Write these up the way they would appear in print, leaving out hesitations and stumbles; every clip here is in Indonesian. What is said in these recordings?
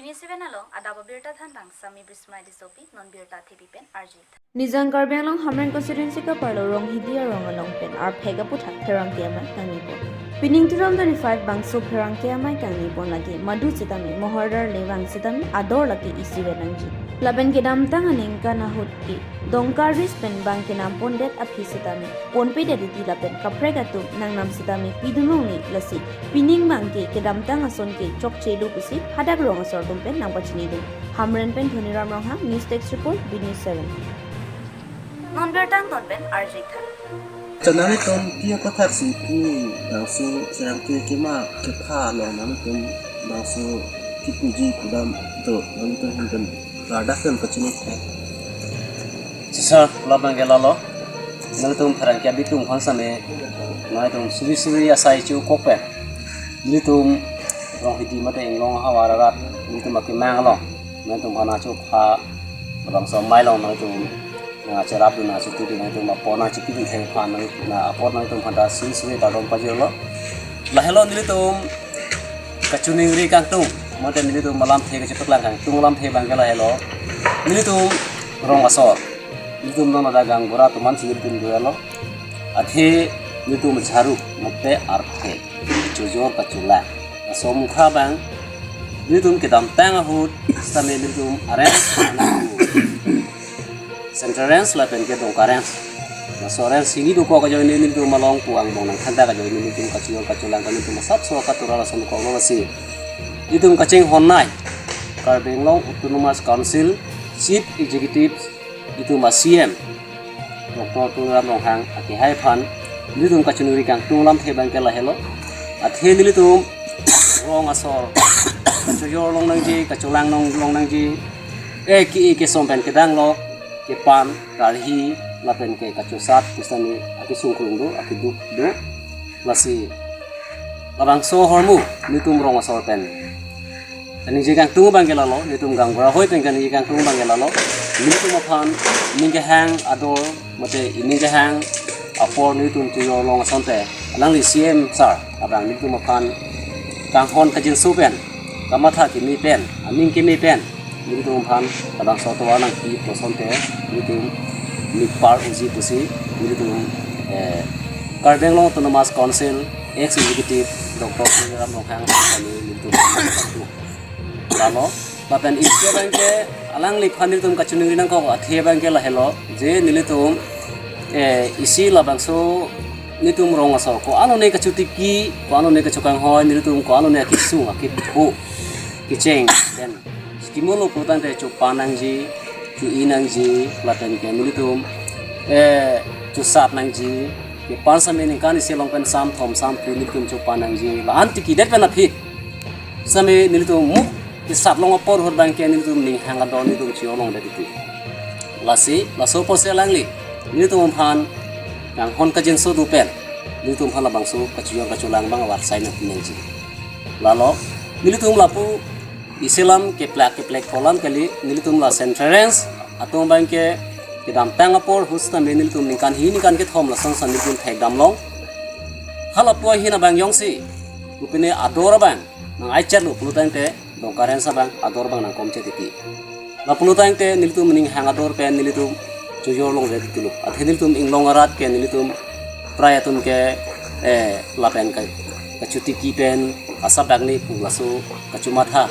Bini along adaba birta thandang sami brismai disopi non birta thibipen arjit. Nizang Garbenglong Hamren constituency ka parlo rong hidia rong along pen ar phega putha pherang ke amai kangipo. Pining 2025 bangso pherang ke amai kangipo lagi madu chitami mohardar lewang chitami ador lagi isi wenangji. Laben ke dam tang aning kana hutki dongkar ris pen bang ke nam pondet api chitami ponpe de di laben kaprega tu nang nam chitami pidunong ni lasi pining bangke ke dam tang ason ke chok chedu pusi hadak rong asor pen nang pachini du. Hamren pen Dhoniram Ronghang News Text Report BNews 7. Non birtang non pen arjit. Nami tom kia kota situ langsung serang kema kepha lo nami tom langsung kipuji kudam to nami tom hinten radakan kecini teh. Sisa labang gelalo nami tom perang kia bitung hansame nami tom suwi asai cu kope nami tom rong hidi mate inglong hawararat nami tom makin mangalo nami tom hana cu pha langsung mailong nami tom na cerap na situ di na itu mapona cipi di hepan na apor na itu pada sini kadang pajero lah hello ni itu kacuning ri kangtung mata ni itu malam the kecepet lang kangtung malam the bangkala hello ni itu rong asor itu nang ada gang gora teman sini pun dua lo athe ni itu mencaru mate arthe jujur kacula so mukha bang ni itu kedam tang hut same ni itu aren Centerens la pen ke dongkarens na soren sini du ko ka join ni tu malong puang bong nang khanda ka join ni tu ka chiol ka chulang ka ni tu masap so ka turala son ko lo si itum ka ching honnai kar benglong autonomous council chief executive itu ma CM Dr. Tulam Longhang ati hai phan ni tu ka chunuri kang tulam the bang ke la helo athe ni tu rong asor ka chyor long nang ji ka chulang long nang ji ki som pen ke dang lo kepan karhi lapen ke kacusat kusani aki sungkung do aki duk do lasi labang so hormu nitum rong asor pen ani jekang tungu bangela lo nitum gang bra hoi pen kan jekang tungu bangela lo nitum aphan ninge hang ador mate ninge hang apor nitum tuyo long asonte alang li CM sar abang nitum aphan kang hon kajin su pen kamatha ki mi pen aning ki mi pen nitum aphan abang so to alang ki posonte nitum Nikpar uji pusi nitum Garbenglong Autonomous Council ex executive Dr. Dhoniram Ronghang kami nitum lalo bapen isya bangke alang likhan nitum kachuning rinang ko athe bangke la hello je nilitum isi labang so nitum rong asor ko ano ne kachutiki ko ano ne kachukang hoy nilitum ko ano ne kisu akip ho kicheng then stimulo putan te chupanang ji chu inang ji laten ke nilitum chu sap nang ji ke pansa me ning kan selong pen sam thom sam pu nilitum chupanang ji la antiki det pen aphi same nilitum mu ke sap long opor hor bang ke nilitum ning hanga do nilitum chiolong de ti lasi laso po selangli nilitum phan yang hon ka jin so du pen nilitum phan la bang so kachulang bang war sai na tineng ji lalo nilitum lapu Islam ke plak kolam kali nilitum la centerens atong bangke ke dam pangapor husta me nilitum nikan ke thom la sang san nilitum thek dam long halapo hina bang yongsi upine ador bang nang aichar lu plutang te dongkaren sa bang ador bang nang komche titi la plutang te nilitum ning hang ador pe nilitum chujor long re tulu athe nilitum inglong arat ke nilitum prayatum ke la pen ka kachuti ki pen asap dagni pulasu kachumatha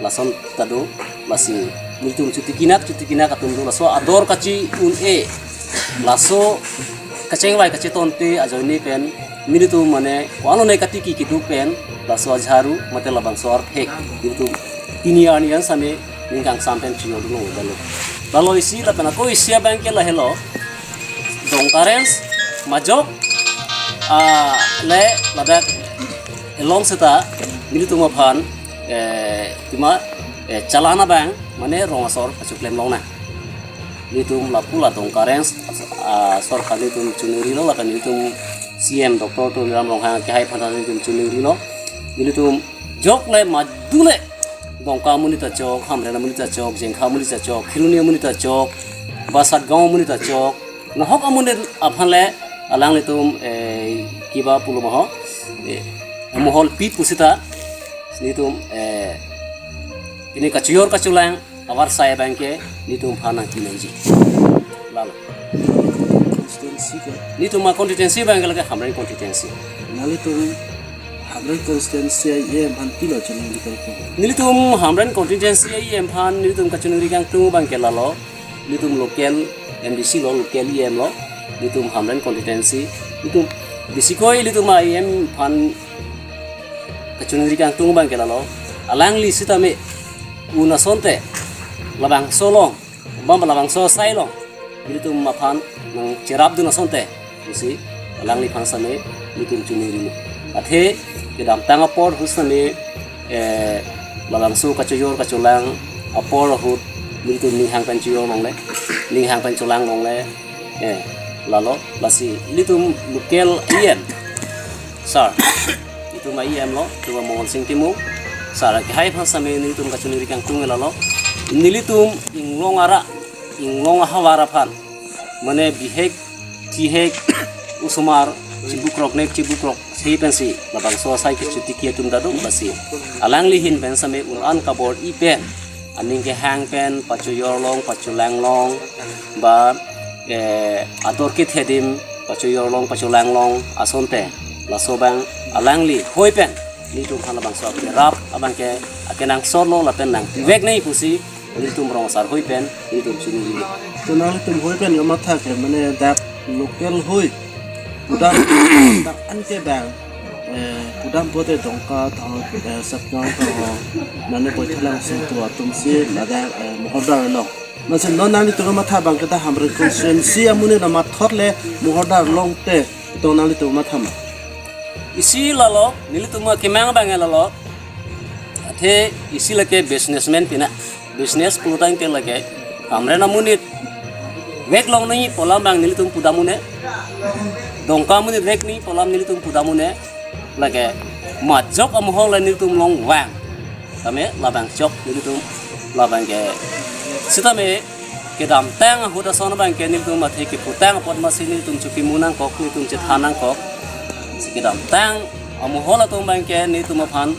lason tado lasi nilitum cuti kinak atum do laso ador kaci un laso kaceng wai kaci tonte ajoni pen nilitum mane wano ne katiki kidu pen laso azharu mate labang sor hek nilitum tini anian same ningkang sampen chino do dalo lalo isi la pena ko isi bangke la hello dongkarens majok le ladak elong seta nilitum aphan cuma calana bang mana rong asor acuklem long na nitum lapula dongkarens asor kali tum cunuri lo lakan nitum CM Dr. Dhoniram Ronghang ke hai phana nitum cunuri lo nitum jok le madule dongka munita chok hamrena munita chok jengkha munita chok khilunia munita chok basat gaon munita chok nahok amunit aphanle alang nitum kiba pulumaho mohol pit pusita nitum ini kacior kaculang awar saya bangke nitum panang kinanji lalu konstituensi ke nitum ma konstituensi bangke lagi hamren konstituensi nali tum hamren konstituensi ye manti lo channel di ko nilitum hamren konstituensi em phan nilitum kacunuri kang tu bangke lalo nilitum local MDC lo local em lo nilitum hamren konstituensi nilitum bisikoi nilitum em phan kacunuri kang tu bangke lalo alang li sitame una sonte labang solong bam labang so sailong nilitum maphan nang cerap duna sonte bisi alang li phan same nilitum cunuri mo athe kedam tanga por husame labang su kacuyor kaculang apor hut nilitum ning hang panciyor mong le ning hang panculang mong le lalo lasi nilitum local iem sar itu mai iem lo tu mong sing timu sara ke hai phasa me nilitum kacunuri kang tung lalo nilitum inglong ara inglong hawara phan mane bihek tihek usumar cibukrok nek cibukrok sei pensi labang so sai ke chuti ki tum dadu basi alang li hin pensa me uran kabor I pen aning ke hang pen pacuyor long paculang long ba ator ke thedim pacuyor long paculang long asonte lasobang alang li hoi pen ni tum khala bang so ke rap abang ke akenang sorlo la pen nang vek nei pusi ni tum rong sar hoi pen ni tum chuni to nali tum hoi pen yama tha ke mane dak local hoi udam dak an ke bang udam pote dongka tha sakang tha nane poithalang sin tu atum si laga mohordar lo nase non nali to ma tha bang ka hamre constituency amune na ma thorle mohordar long te to nali to ma thama isi lalo nilitum kemang bang lalo athe isi lake businessman pina business pulutang ke lake hamre namunit vek long ni polam bang nilitum pudamune dongka muni vek ni polam nilitum pudamune lake majok amuhol la nilitum long wang tame labang chok nilitum labang ke sitame kedam tang huda son bang ke nilitum athe ke putang pod masin nilitum chuki munang kok nilitum chethanang kok sikidam tang amuhol atum bang ke nilitum phan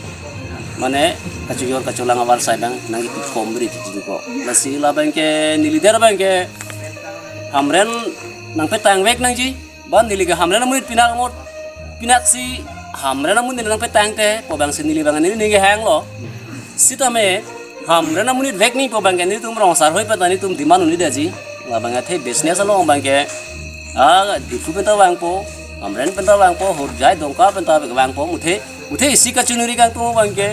mane kacuyor kaculang awal sai bang nangi komri ti ko lasi labang ke nilider bang ke hamren nang petang wek nang ji ban niliga hamren namun pinak mot pinak si hamren namun nang petang te po bang sinili bang nili ninge hang lo sitame hamren namun wek ni po bang ni tum rong sar hoi patani tum diman uni daji labang athe business lo bang ke difu penta bang po hamren penta bang po hur jai dongka penta bang po muthe isi ka chunuri kang tu bang ke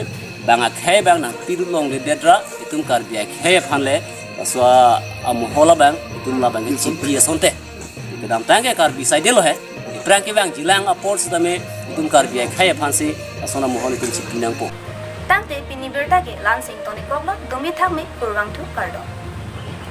bang akhe bang nang tiru long de dedra itum kar bi akhe phanle aswa amuhola bang itum la bang chimpi asonte kedam tangke kar bi sai delo he prang ke bang jilang apor sitame itum kar bi akhe phansi asona muhol itum chimpi nang po tante pini berta ke lansing toni koklo domi thakme kurwang thu kardo